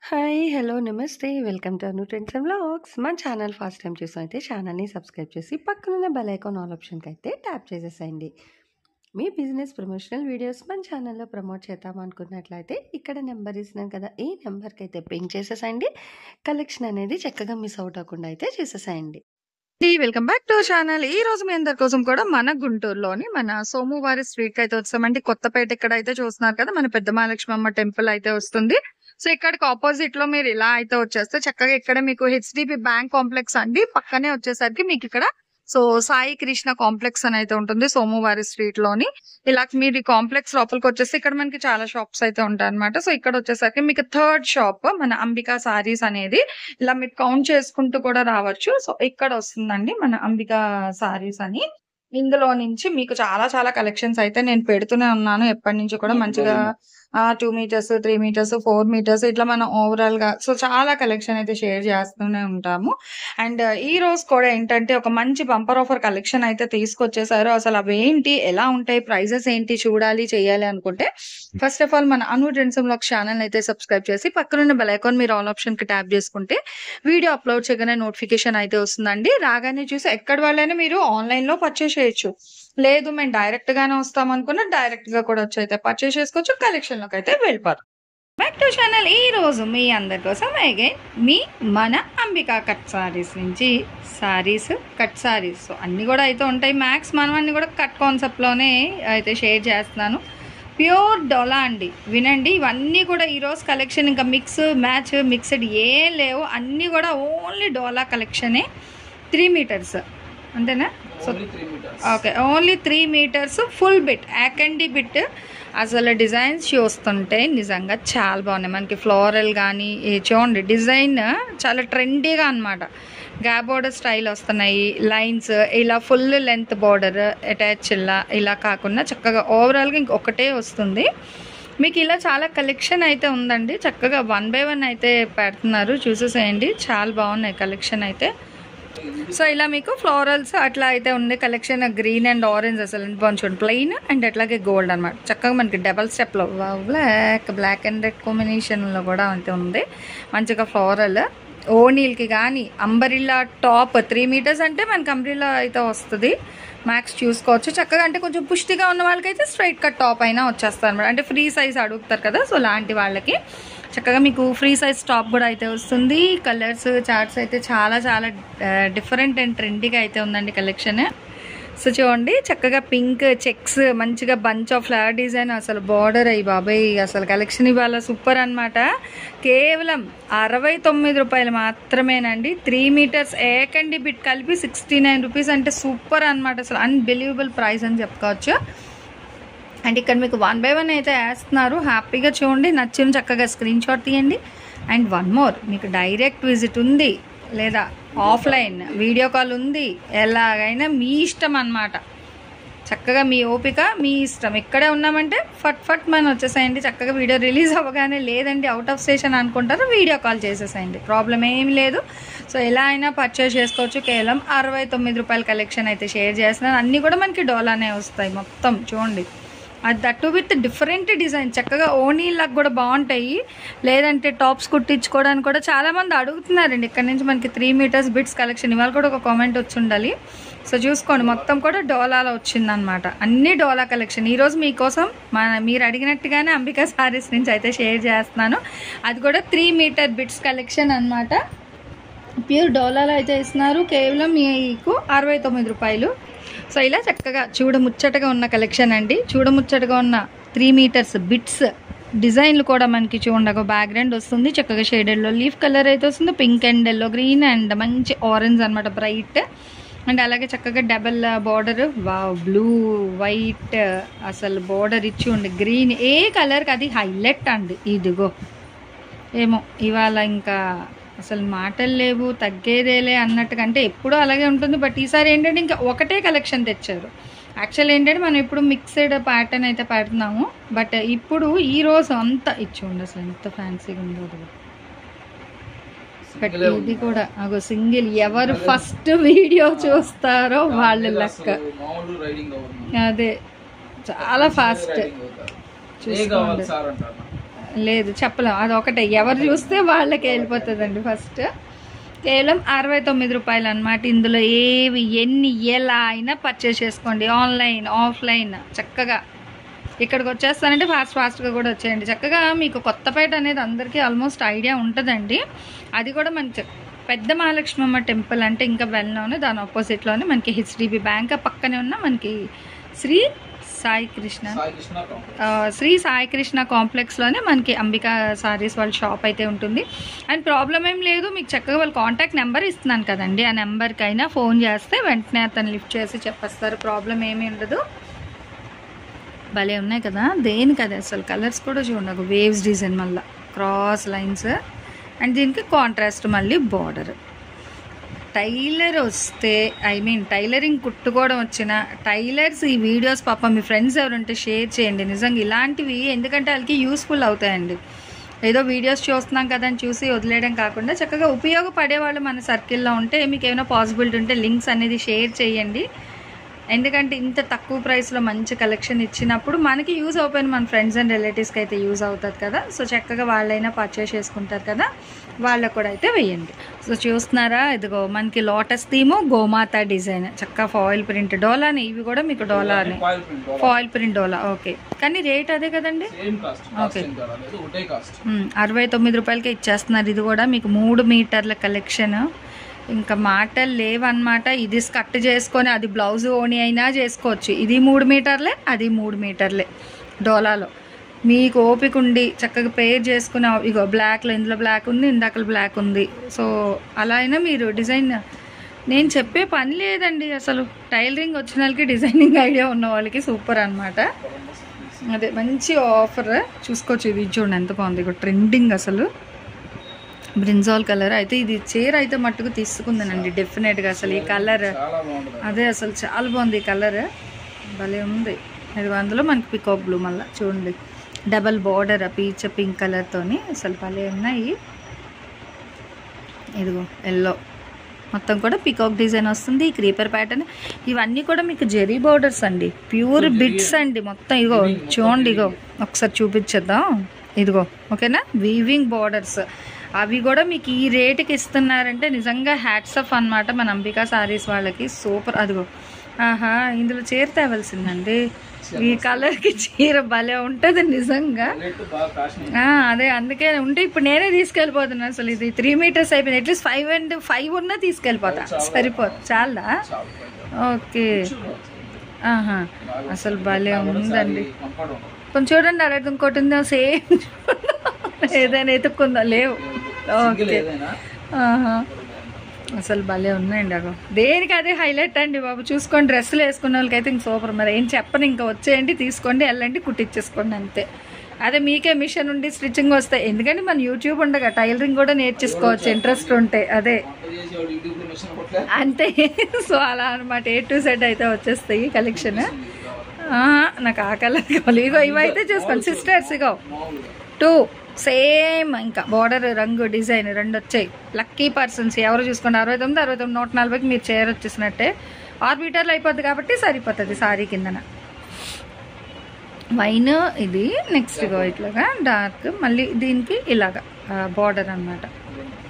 Hi! Hello! నమస్తే. Welcome to Anu trends and vlogs. మన channel first time చూసినైతే ఛానల్‌ని subscribe చేసి పక్కనున్న బెల్ ఐకాన్ ఆల్ ఆప్షన్‌కైతే ట్యాప్ చేసేసేయండి. మీ బిజినెస్ ప్రమోషనల్ వీడియోస్ మన ఛానల్‌లో ప్రమోట్ చేద్దామనుకున్నట్లయితే ఇక్కడ నెంబర్ ఇస్తున్నాను కదా! ఈ నెంబర్‌కైతే పింగ్ చేసేసేయండి. కలెక్షన్ అనేది చక్కగా మిస్ అవుట్ అవ్వకుండా అయితే చేసేసేయండి. Welcome back to channel. ఈ రోజు మీ అందరి కోసం కూడా మన గుంటూరులోని మన సోమువారి స్ట్రీట్ కి అయితే వచ్చామండి. కొత్తపేట ఇక్కడ అయితే చూస్తున్నారు కదా, మన పెద్ద మహాలక్ష్మమ్మ టెంపుల్ అయితే వస్తుంది. సో ఇక్కడికి ఆపోజిట్ లో మీరు ఇలా అయితే వచ్చేస్తే చక్కగా ఇక్కడ మీకు హెచ్డిబి బ్యాంక్ కాంప్లెక్స్ అండి. పక్కనే వచ్చేసరికి మీకు ఇక్కడ సాయి కృష్ణ కాంప్లెక్స్ అని అయితే ఉంటుంది సోమువారి స్ట్రీట్ లోని. ఇలా మీరు ఈ కాంప్లెక్స్ లోపలికి వచ్చేస్తే ఇక్కడ మనకి చాలా షాప్స్ అయితే ఉంటాయి అనమాట. సో ఇక్కడ వచ్చేసరికి మీకు థర్డ్ షాప్ మన అంబికా సారీస్ అనేది ఇలా మీరు కౌంట్ చేసుకుంటూ కూడా రావచ్చు. సో ఇక్కడ వస్తుందండి మన అంబికా సారీస్ అని. ఇందులో నుంచి మీకు చాలా చాలా కలెక్షన్స్ అయితే నేను పెడుతూనే ఉన్నాను ఎప్పటి నుంచి కూడా మంచిగా 2 మీటర్స్, 3 మీటర్స్, 4 మీటర్స్ ఇట్లా మనం ఓవరాల్ గా చాలా కలెక్షన్ అయితే షేర్ చేస్తూనే ఉంటాము. అండ్ ఈ రోజు కూడా ఏంటంటే ఒక మంచి బంపర్ ఆఫర్ కలెక్షన్ అయితే తీసుకొచ్చేసారు. అసలు అవేంటి, ఎలా ఉంటాయి, ప్రైజెస్ ఏంటి చూడాలి చేయాలి అనుకుంటే ఫస్ట్ ఆఫ్ ఆల్ మన అను ట్రెండ్స్ వ్లాగ్స్ ఛానల్ అయితే సబ్స్క్రైబ్ చేసి పక్కనున్న బెల్ ఐకాన్ మీరు ఆల్ ఆప్షన్ కి ట్యాప్ చేసుకుంటే వీడియో అప్లోడ్ చేయగానే నోటిఫికేషన్ అయితే వస్తుందండి. రాగానే చూసి ఎక్కడి వాళ్ళైనా మీరు ఆన్లైన్ లో పర్చేస్ చేయొచ్చు. లేదు మేము డైరెక్ట్ గానే వస్తాం అనుకున్నా డైరెక్ట్ గా కూడా వచ్చి అయితే పర్చేస్ చేసుకోవచ్చు. కలెక్షన్ లోకి అయితే వెళ్ళిపోతాం. Back to channel. ఈ రోజు మీ అందరి కోసం అగైన్ మన అంబికా కట్ సారీస్ నుంచి సారీస్, కట్ సారీస్ అన్ని కూడా అయితే ఉంటాయి. మ్యాక్స్ మనం అన్ని కూడా కట్ కాన్సెప్ట్ లోనే అయితే షేర్ చేస్తున్నాను. ప్యూర్ డోలా అండి, వినండి. ఇవన్నీ కూడా ఈరోజు కలెక్షన్ ఇంకా మిక్స్ మ్యాచ్ మిక్స్డ్ ఏం లేవు, అన్నీ కూడా ఓన్లీ డోలా కలెక్షనే. 3 మీటర్స్ అంతేనా? So okay, only 3 meters full bit యాకండి బిట్. అసలు డిజైన్స్ చూస్తుంటే నిజంగా చాలా బాగున్నాయి. మనకి ఫ్లోరల్ కానీ చూడండి, డిజైన్ చాలా ట్రెండీగా అనమాట. గ్యాప్ బోర్డర్ స్టైల్ వస్తున్నాయి, లైన్స్ ఇలా ఫుల్ లెంత్ బోర్డర్ అటాచ్ ఇలా కాకుండా చక్కగా ఓవరాల్గా ఇంకొకటే వస్తుంది. మీకు ఇలా చాలా కలెక్షన్ అయితే ఉందండి. చక్కగా 1 by 1 అయితే పెడుతున్నారు, చూసేసేయండి. చాలా బాగున్నాయి కలెక్షన్ అయితే. సో ఇలా మీకు ఫ్లోరల్స్ అట్లా అయితే ఉంది కలెక్షన్. గ్రీన్ అండ్ ఆరెంజ్ అసలు కొంచెం ప్లెయిన్ అండ్ అట్లాగే గోల్డ్ అనమాట. చక్కగా మనకి డబల్ స్టెప్లో బ్లాక్ అండ్ రెడ్ కాంబినేషన్లో కూడా అయితే ఉంది. మంచిగా ఫ్లోరల్ ఓనీల్కి కానీ అంబరిల్లా టాప్ 3 మీటర్స్ అంటే మనకి అంబ్రిల్లా అయితే వస్తుంది. మ్యాక్స్ చూసుకోవచ్చు చక్కగా. అంటే కొంచెం పుష్టిగా ఉన్న వాళ్ళకైతే స్ట్రైట్ కట్ టాప్ అయినా వచ్చేస్తారు అనమాట. అంటే ఫ్రీ సైజ్ అడుగుతారు కదా, సో లాంటి వాళ్ళకి చక్కగా మీకు ఫ్రీ సైజ్ టాప్ కూడా అయితే వస్తుంది. కలర్స్ చార్ట్స్ అయితే చాలా చాలా డిఫరెంట్ అండ్ ట్రెండీగా అయితే ఉందండి కలెక్షన్. సో చూడండి చక్కగా పింక్ చెక్స్, మంచిగా బంచ్ ఆఫ్ ఫ్లవర్ డిజైన్, అసలు బార్డర్ అయ్యి బాబాయ్ అసలు కలెక్షన్ ఇవాళ సూపర్ అనమాట. కేవలం 69 రూపాయలు మాత్రమేనండి. 3 మీటర్స్ ఏకండి బిట్ కలిపి 69 రూపీస్ అంటే సూపర్ అనమాట. అసలు అన్బిలీవబుల్ ప్రైస్ అని చెప్పుకోవచ్చు. అండ్ ఇక్కడ మీకు 1 by 1 అయితే వేస్తున్నారు. హ్యాపీగా చూడండి, నచ్చిన చక్కగా స్క్రీన్ షాట్ తీయండి. అండ్ 1 more, మీకు డైరెక్ట్ విజిట్ ఉంది లేదా ఆఫ్లైన్ వీడియో కాల్ ఉంది, ఎలాగైనా మీ ఇష్టం అన్నమాట. చక్కగా మీ ఓపిక మీ ఇష్టం. ఇక్కడే ఉన్నామంటే ఫట్ మనం వచ్చేసేయండి. చక్కగా వీడియో రిలీజ్ అవ్వగానే, లేదండి అవుట్ ఆఫ్ స్టేషన్ అనుకుంటారు, వీడియో కాల్ చేసేసేయండి, ప్రాబ్లం ఏమి లేదు. సో ఎలా అయినా పర్చేస్ చేసుకోవచ్చు. కేవలం 69 రూపాయల కలెక్షన్ అయితే షేర్ చేస్తున్నాను. అన్నీ కూడా మనకి డోలానే వస్తాయి మొత్తం. చూడండి అది దట్టు విత్ డిఫరెంట్ డిజైన్. చక్కగా ఓనీలకు కూడా బాగుంటాయి. లేదంటే టాప్స్ కుట్టించుకోవడానికి కూడా చాలామంది అడుగుతున్నారండి. ఇక్కడ నుంచి మనకి 3 మీటర్స్ బిట్స్ కలెక్షన్ ఇవాళ కూడా ఒక కామెంట్ వచ్చి ఉండాలి. సో చూసుకోండి మొత్తం కూడా డోలాలో వచ్చిందనమాట. అన్ని డోలా కలెక్షన్ ఈరోజు మీకోసం మీరు అడిగినట్టుగానే అంబికా సారీస్ నుంచి అయితే షేర్ చేస్తున్నాను. అది కూడా 3 మీటర్ బిట్స్ కలెక్షన్ అనమాట. ప్యూర్ డోలాలో అయితే ఇస్తున్నారు. కేవలం మీకు 69 రూపాయలు. సో ఇలా చక్కగా చూడముచ్చటగా ఉన్న కలెక్షన్ అండి. చూడముచ్చటగా ఉన్న 3 మీటర్స్ బిట్స్ డిజైన్లు కూడా మనకి చూడగా బ్యాక్గ్రౌండ్ వస్తుంది. చక్కగా షేడెడ్లో లీఫ్ కలర్ అయితే వస్తుంది. Pink and yellow, green and మంచి ఆరెంజ్ అనమాట, బ్రైట్. అండ్ అలాగే చక్కగా డబల్ బార్డర్, బ్లూ వైట్ అసలు బార్డర్ ఇచ్చి ఉండి గ్రీన్, ఏ కలర్కి అది హైలైట్ అండి. ఇదిగో ఏమో ఇవాళ ఇంకా అసలు మాటలు లేవు, తగ్గేదేలే అన్నట్టుగా. అంటే ఎప్పుడూ అలాగే ఉంటుంది, బట్ ఈసారి ఏంటంటే ఇంకా ఒకటే కలెక్షన్ తెచ్చారు. యాక్చువల్ ఏంటంటే మనం ఇప్పుడు మిక్స్డ్ ప్యాటర్న్ అయితే పెడుతున్నాము, బట్ ఇప్పుడు ఈ రోజు అంతా ఇచ్చిండి. అసలు ఎంత ఫ్యాన్సీగా ఉందో. బట్ ఇది కూడా అగో సింగిల్, ఎవరు ఫస్ట్ వీడియో చూస్తారో వాళ్ళ లెక్క. అదే చాలా ఫాస్ట్ చూసుకోండి. లేదు చెప్పలేం, అదొకటే ఎవరు చూస్తే వాళ్ళకి వెళ్ళిపోతుందండి. ఫస్ట్ కేవలం 69 రూపాయలు అనమాట. ఇందులో ఏవి ఎన్ని ఎలా అయినా పర్చేస్ చేసుకోండి, ఆన్లైన్ ఆఫ్లైన్. చక్కగా ఇక్కడికి వచ్చేస్తానంటే ఫాస్ట్గా కూడా వచ్చేయండి. చక్కగా మీకు కొత్తపేట అనేది అందరికీ ఆల్మోస్ట్ ఐడియా ఉంటుందండి. అది కూడా మనకి పెద్ద మహాలక్ష్మమ్మ టెంపుల్ అంటే ఇంకా వెల్ నోన్. దాని ఆపోజిట్లోనే మనకి హెచ్డిబి బ్యాంక్ పక్కనే ఉన్న మనకి శ్రీ సాయి కృష్ణ కాంప్లెక్స్లోనే మనకి అంబికా సారీస్ వాళ్ళ షాప్ అయితే ఉంటుంది. అండ్ ప్రాబ్లం ఏం లేదు, మీకు చక్కగా వాళ్ళ కాంటాక్ట్ నెంబర్ ఇస్తున్నాను కదండి, ఆ నెంబర్కి అయినా ఫోన్ చేస్తే వెంటనే అతను లిఫ్ట్ చేసి చెప్పేస్తారు. ప్రాబ్లం ఏమీ ఉండదు. భలే ఉన్నాయి కదా, దేనికి అది అసలు కలర్స్ కూడా చూడండి, వేవ్స్ డిజైన్, మళ్ళీ క్రాస్ లైన్స్, అండ్ దీనికి కాంట్రాస్ట్ మళ్ళీ బార్డర్. టైలర్ వస్తే టైలరింగ్ కుట్టుకోవడం వచ్చిన టైలర్స్ ఈ వీడియోస్ పాప మీ ఫ్రెండ్స్ ఎవరుంటే షేర్ చేయండి. నిజంగా ఇలాంటివి ఎందుకంటే వాళ్ళకి యూస్ఫుల్ అవుతాయండి. ఏదో వీడియోస్ చూస్తున్నాం కదా అని చూసి వదిలేయడం కాకుండా చక్కగా ఉపయోగపడే వాళ్ళు మన సర్కిల్లో ఉంటే మీకు ఏమైనా పాసిబిలిటీ ఉంటే లింక్స్ అనేది షేర్ చేయండి. ఎందుకంటే ఇంత తక్కువ ప్రైస్లో మంచి కలెక్షన్ ఇచ్చినప్పుడు మనకి యూజ్ అవుతుంది, మన ఫ్రెండ్స్ అండ్ రిలేటివ్స్కి అయితే యూజ్ అవుతుంది కదా. సో చక్కగా వాళ్ళైనా పర్చేస్ చేసుకుంటారు కదా, వాళ్ళకు కూడా అయితే వేయండి. సో చూస్తున్నారా, ఇదిగో మనకి లోటస్ థీము, గోమాత డిజైన్, చక్కగా ఫాయిల్ ప్రింట్ డోలాని. ఇవి కూడా మీకు డోలాని, ఫాయిల్ ప్రింట్ డోలా. ఓకే, కానీ రేట్ అదే కదండి. ఓకే, 69 రూపాయలకే ఇచ్చేస్తున్నారు. ఇది కూడా మీకు 3 మీటర్ల కలెక్షన్. ఇంకా మాటలు లేవన్నమాట. ఇది కట్ చేసుకొని అది బ్లౌజ్ ఓని అయినా చేసుకోవచ్చు. ఇది 3 మీటర్లే, అది 3 మీటర్లే డోలాలో. మీకు ఓపిక ఉండి చక్కగా పేర్ చేసుకుని, ఇగో బ్లాక్లో, ఇందులో బ్లాక్ ఉంది, ఇందాకలు బ్లాక్ ఉంది. సో అలా అయినా మీరు డిజైన్, నేను చెప్పే పని లేదండి అసలు. టైలరింగ్ వచ్చిన వాళ్ళకి, డిజైనింగ్ ఐడియా ఉన్న వాళ్ళకి సూపర్ అనమాట. అదే మంచి ఆఫర్ చూసుకోవచ్చు. ఇది చూడండి ఎంత బాగుంది, ఇక ట్రెండింగ్ అసలు. బ్రింజాల్ కలర్ అయితే ఇది చీర అయితే మట్టుకు తీసుకుందానండి డెఫినెట్గా. అసలు ఈ కలర్ అదే అసలు చాలా బాగుంది ఈ కలర్, భలే ఉంది. ఇది అందులో మనకి పికాక్ బ్లూ, మళ్ళీ చూడండి డబల్ బార్డర్ పీచ్ పింక్ కలర్తోని అసలు భలే ఉన్నాయి. ఇదిగో ఎల్లో మొత్తం కూడా పికాక్ డిజైన్ వస్తుంది, క్రీపర్ ప్యాటర్న్. ఇవన్నీ కూడా మీకు జెరీ బార్డర్స్ అండి, ప్యూర్ బిట్స్ అండి మొత్తం. ఇగో చూడండి, ఇగో ఒకసారి చూపించేద్దాం. ఇదిగో ఓకేనా, వీవింగ్ బార్డర్స్. అవి కూడా మీకు ఈ రేటుకి ఇస్తున్నారంటే నిజంగా హ్యాట్స్ ఆఫ్ అనమాట మన అంబికా సారీస్ వాళ్ళకి. సూపర్. అదిగో ఆహా, ఇందులో చీర తేవలసిందండి. ఈ కలర్కి చీర భలే ఉంటుంది నిజంగా. అదే అందుకే ఉంటే ఇప్పుడు నేనే తీసుకెళ్ళిపోతున్నాను. అసలు ఇది 3 మీటర్స్ అయిపోయింది, అట్లీస్ట్ 5 and 5 ఉన్నా తీసుకెళ్ళిపోతా, సరిపోదు. చాలా ఓకే. ఆహా, అసలు భలే ఉందండి. కొంచెం చూడండి, అక్కడ ఇంకోటి ఉందా సేమ్, ఏదైనా ఎత్తుక్కుందా, లేవు. ఓకే, అసలు భలే ఉన్నాయండి. అగో దేనికి అదే హైలైట్ అండి బాబు. చూసుకోండి, డ్రెస్సులు వేసుకున్న వాళ్ళకైతే ఇంక సూపర్. మరి ఏం చెప్పను, ఇంకా వచ్చేయండి, తీసుకోండి, వెళ్ళండి, కుట్టించేసుకోండి అంతే. అదే మీకే మిషన్ ఉండి స్టిచ్చింగ్ వస్తాయి, ఎందుకంటే మన యూట్యూబ్ ఉండగా టైలరింగ్ కూడా నేర్చేసుకోవచ్చు ఇంట్రెస్ట్ ఉంటే. అదే అంతే. సో అలా అనమాట, A to Z అయితే వచ్చేస్తాయి కలెక్షన్. నాకు ఆ కలర్ కావాలి. ఇగో ఇవైతే చూసుకోండి సిస్టర్స్, ఇగో 2 సేమ్, ఇంకా బార్డర్ రంగు డిజైన్ 2 వచ్చాయి. లక్కీ పర్సన్స్ ఎవరు చూసుకోండి. 69, 140కి మీరు చీర వచ్చేసినట్టే. 6 మీటర్లు అయిపోద్ది కాబట్టి సరిపోతుంది సారీ కిందన. వైన్ ఇది నెక్స్ట్ ఇగో ఇట్లాగా డార్క్, మళ్ళీ దీనికి ఇలాగా బార్డర్ అనమాట.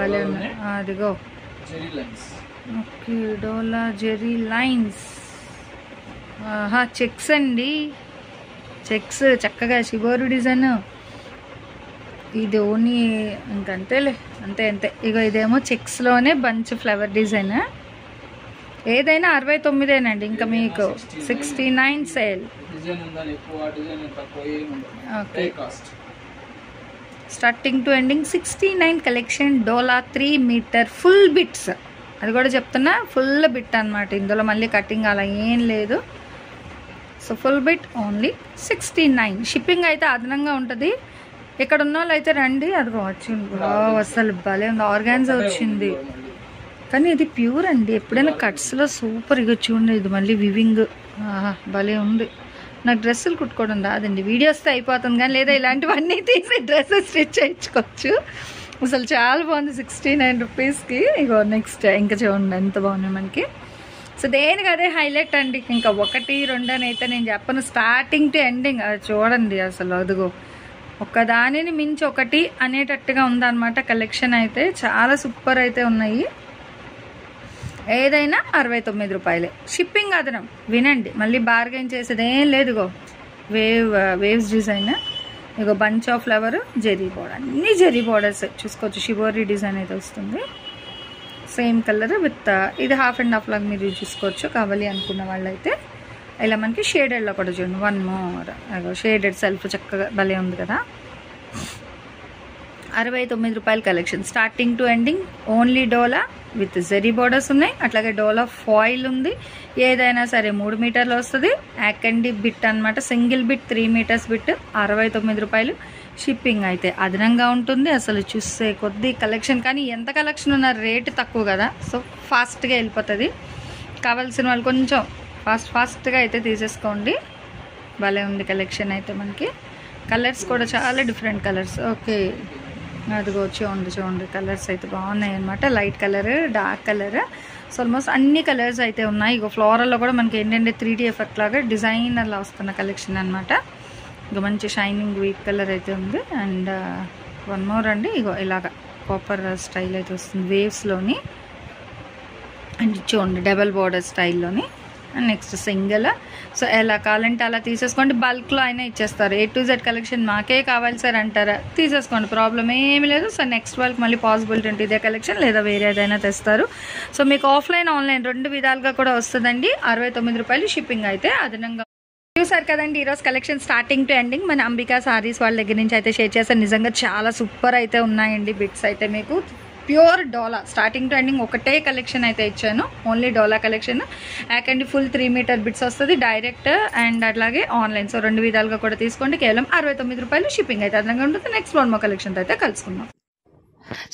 భలే ఉన్నాయి. అదిగో ఓకే, డోలా జెరీ లైన్స్. చెక్స్ అండి, చెక్స్ చక్కగా శివోరు డిజైన్. ఇది ఓన్లీ ఇంకంతేలే, అంతే అంతే. ఇగో ఇదేమో చెక్స్లోనే బంచ్ ఫ్లవర్ డిజైన్. ఏదైనా 69ఏనండి, ఇంకా మీకు 69 sale. Okay, starting to ending 69 collection. డోలా 3 మీటర్ ఫుల్ బిట్స్, అది కూడా చెప్తున్నా, ఫుల్ బిట్ అనమాట. ఇందులో మళ్ళీ కటింగ్ అలా ఏం లేదు. So full bit only 69. Shipping అయితే అదనంగా ఉంటుంది. ఇక్కడ ఉన్న వాళ్ళు అయితే రండి. అదిగో వచ్చింది, అసలు భలే ఉంది, ఆర్గాన్జా వచ్చింది. కానీ ఇది ప్యూర్ అండి, ఎప్పుడైనా కట్స్లో సూపర్. ఇక చూడండి, ఇది మళ్ళీ వివింగ్, భలే ఉంది. నాకు డ్రెస్సులు కుట్టుకోవడం రాదండి, వీడియోస్తో అయిపోతుంది కానీ, లేదా ఇలాంటివన్నీ తీసి డ్రెస్సెస్ స్టిచ్ చేయించుకోవచ్చు. అసలు చాలా బాగుంది 69 రూపీస్కి. ఇగో నెక్స్ట్ ఇంకా చూడండి ఎంత బాగున్నాయి మనకి. సో దేనికి అదే హైలైట్ అండి, ఇంకా 1, 2 అని అయితే నేను చెప్పను. స్టార్టింగ్ టు ఎండింగ్ అది చూడండి అసలు. అదిగో ఒకదానిని మించి ఒకటి అనేటట్టుగా ఉందన్నమాట కలెక్షన్ అయితే. చాలా సూపర్ అయితే ఉన్నాయి. ఏదైనా 69 రూపాయలే. షిప్పింగ్ అదనం. వినండి, మళ్ళీ బార్గెన్ చేసేది ఏం లేదు. ఇగో వేవ్స్ డిజైన్, ఇగో bunch of flower, zari border, అన్ని జెరీ బోర్డర్స్ చూసుకోవచ్చు. షిబోరీ డిజైన్ అయితే వస్తుంది, సేమ్ కలర్ విత్ ఇది 1/2 లాగా మీరు చూసుకోవచ్చు. కావాలి అనుకున్న వాళ్ళైతే ఇలా మనకి షేడెడ్లో కూడా చూడండి. 1 మోర్ షేడెడ్ సెల్ఫ్ చక్కగా భలే ఉంది కదా. 69 రూపాయల collection starting to ending. Only డోలా విత్ జెరీ బోర్డర్స్ ఉన్నాయి, అట్లాగే డోలా ఫాయిల్ ఉంది. ఏదైనా సరే 3 మీటర్లు వస్తుంది. యాకండి బిట్ అనమాట, సింగిల్ బిట్ 3 మీటర్స్ బిట్ 69 రూపాయలు. షిప్పింగ్ అయితే అదనంగా ఉంటుంది. అసలు చూసే కొద్ది కలెక్షన్, కానీ ఎంత కలెక్షన్ ఉన్న రేటు తక్కువ కదా, సో ఫాస్ట్గా వెళ్ళిపోతుంది. కావాల్సిన వాళ్ళు కొంచెం ఫాస్ట్గా అయితే తీసేసుకోండి. భలే ఉంది కలెక్షన్ అయితే. మనకి కలర్స్ కూడా చాలా డిఫరెంట్ కలర్స్. ఓకే, అదిగో చూడండి కలర్స్ అయితే బాగున్నాయి అనమాట. Light colour, dark colour, so almost అన్ని కలర్స్ అయితే ఉన్నాయి. ఇగో ఫ్లోరల్లో కూడా మనకి ఏంటంటే 3D ఎఫెక్ట్ లాగా డిజైనర్లా వస్తున్న కలెక్షన్ అనమాట. ఇక మంచి షైనింగ్ వీట్ కలర్ అయితే ఉంది. అండ్ 1 మోర్ అండి, ఇగో ఇలాగా కాపర్ స్టైల్ అయితే వస్తుంది వేవ్స్లోని. అండ్ చూడండి డబల్ బోర్డర్ స్టైల్లోని. And next single. సో ఎలా కావాలంటే అలా తీసేసుకోండి. బల్క్లో అయినా ఇచ్చేస్తారు. A to Z కలెక్షన్ మాకే కావాలి సార్ అంటారా, తీసేసుకోండి, ప్రాబ్లం ఏమీ లేదు. సో నెక్స్ట్ వాళ్ళకి మళ్ళీ పాసిబిలిటీ ఉంటుంది ఇదే కలెక్షన్ లేదా వేరే ఏదైనా తెస్తారు. సో మీకు ఆఫ్లైన్ ఆన్లైన్ 2 విధాలుగా కూడా వస్తుందండి. 69 రూపాయలు. షిప్పింగ్ అయితే అదనంగా. చూసారు కదండి ఈరోజు కలెక్షన్ స్టార్టింగ్ టు ఎండింగ్ మన అంబికా సారీస్ వాళ్ళ దగ్గర నుంచి అయితే షేర్ చేస్తాను. నిజంగా చాలా సూపర్ అయితే ఉన్నాయండి బిట్స్ అయితే. మీకు pure dola starting to ending ఒకటే కలెక్షన్ అయితే ఇచ్చాను. ఓన్లీ డోలా కలెక్షన్. యాకండి ఫుల్ 3 మీటర్ బిట్స్ వస్తుంది డైరెక్ట్ అండ్ అట్లాగే ఆన్లైన్. సో 2 విధాలుగా కూడా తీసుకోండి. కేవలం 69 రూపాయలు. షిప్పింగ్ అయితే అదనంగా ఉంటుంది. నెక్స్ట్ 1 మోర్ కలెక్షన్ అయితే కలుసుకుందాం.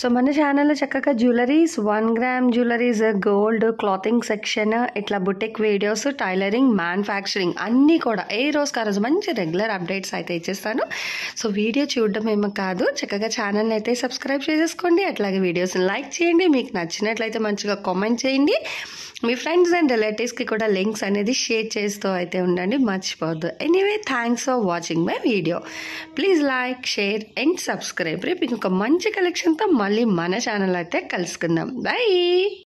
సో మన ఛానల్లో చక్కగా jewelleries, 1 gram jewelleries, gold, clothing section, ఇట్లా బుటిక్ వీడియోస్, టైలరింగ్, మ్యానుఫ్యాక్చరింగ్ అన్నీ కూడా ఏ రోజుకి ఆ రోజు మంచి రెగ్యులర్ అప్డేట్స్ అయితే ఇచ్చేస్తాను. సో వీడియో చూడడం ఏమో కాదు, చక్కగా ఛానల్ని అయితే సబ్స్క్రైబ్ చేసేసుకోండి. అట్లాగే వీడియోస్ని లైక్ చేయండి. మీకు నచ్చినట్లయితే మంచిగా కామెంట్ చేయండి. మీ ఫ్రెండ్స్ అండ్ రిలేటివ్స్కి కూడా లింక్స్ అనేది షేర్ చేస్తూ అయితే ఉండండి, మర్చిపోవద్దు. Anyway, thanks for watching my video. Please like, share and subscribe. రేపు ఇంకొక మంచి కలెక్షన్తో మళ్ళీ మన ఛానల్ అయితే కలుసుకుందాం. బై.